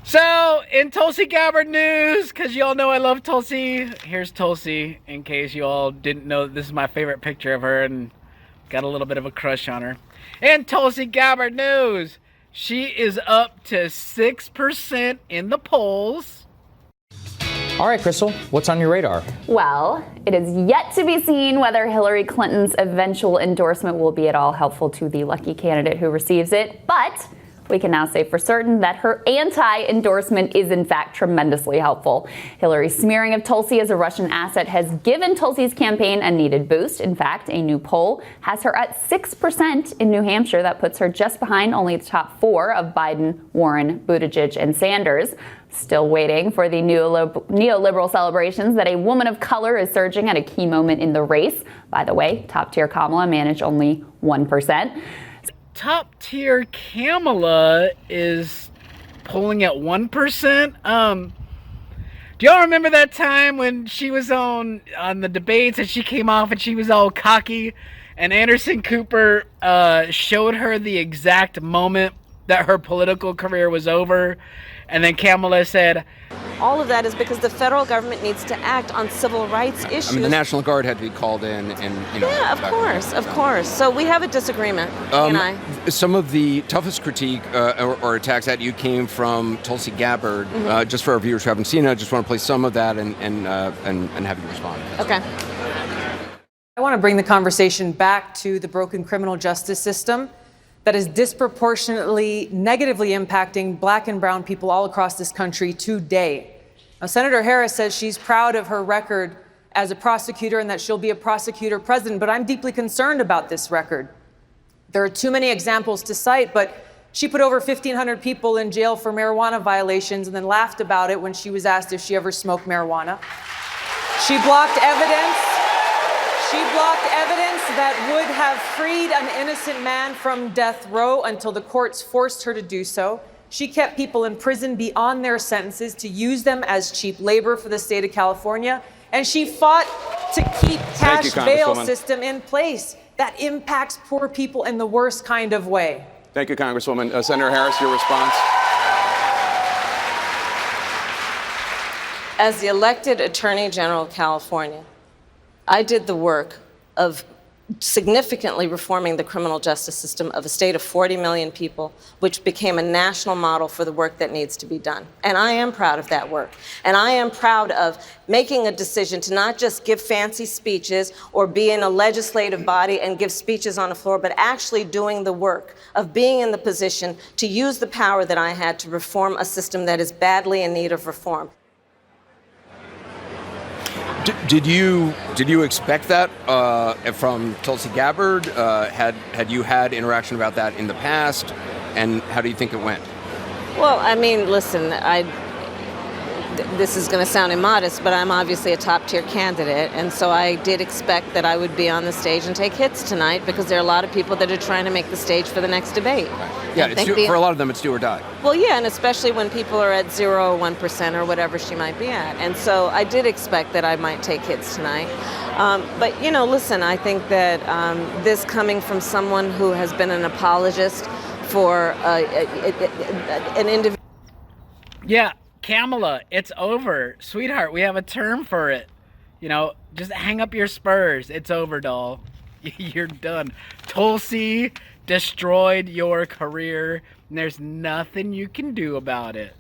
So, in Tulsi Gabbard news, because y'all know I love Tulsi, here's Tulsi, in case you all didn't know this is my favorite picture of her and got a little bit of a crush on her. In Tulsi Gabbard news, she is up to 6% in the polls. All right, Crystal, what's on your radar? Well, it is yet to be seen whether Hillary Clinton's eventual endorsement will be at all helpful to the lucky candidate who receives it, but we can now say for certain that her anti-endorsement is in fact tremendously helpful. Hillary's smearing of Tulsi as a Russian asset has given Tulsi's campaign a needed boost. In fact, a new poll has her at 6% in New Hampshire. That puts her just behind only the top 4 of Biden, Warren, Buttigieg, and Sanders. Still waiting for the neoliberal celebrations that a woman of color is surging at a key moment in the race. By the way, top-tier Kamala managed only 1%. Top tier Kamala is polling at 1%. Do y'all remember that time when she was on the debates and she came off and she was all cocky and Anderson Cooper showed her the exact moment that her political career was over, and then Kamala said, all of that is because the federal government needs to act on civil rights issues. I mean, the National Guard had to be called in, and yeah, of course. So we have a disagreement. And I. Some of the toughest critique or attacks at you came from Tulsi Gabbard. Just for our viewers who haven't seen it, I just want to play some of that and have you respond. Okay. I want to bring the conversation back to the broken criminal justice system that is disproportionately negatively impacting black and brown people all across this country today. Now, Senator Harris says she's proud of her record as a prosecutor and that she'll be a prosecutor president, but I'm deeply concerned about this record. There are too many examples to cite, but she put over 1,500 people in jail for marijuana violations and then laughed about it when she was asked if she ever smoked marijuana. She blocked evidence. She blocked evidence that would have freed an innocent man from death row until the courts forced her to do so. She kept people in prison beyond their sentences to use them as cheap labor for the state of California. And she fought to keep cash bail system in place that impacts poor people in the worst kind of way. Thank you, Congresswoman. Senator Harris, your response. As the elected Attorney General of California, I did the work of significantly reforming the criminal justice system of a state of 40 million people, which became a national model for the work that needs to be done. And I am proud of that work. And I am proud of making a decision to not just give fancy speeches or be in a legislative body and give speeches on the floor, but actually doing the work of being in the position to use the power that I had to reform a system that is badly in need of reform. Did you expect that from Tulsi Gabbard? Had you had interaction about that in the past? And how do you think it went? Well, I mean, listen, this is going to sound immodest, but I'm obviously a top-tier candidate, and so I did expect that I would be on the stage and take hits tonight because there are a lot of people that are trying to make the stage for the next debate. Yeah, for a lot of them, it's do or die. Well, yeah, and especially when people are at 0 or 1% or whatever she might be at. And so I did expect that I might take hits tonight. But, you know, listen, I think that this coming from someone who has been an apologist for an individual. Yeah, Kamala, it's over. Sweetheart, we have a term for it. You know, just hang up your spurs. It's over, doll. You're done. Tulsi destroyed your career, and there's nothing you can do about it.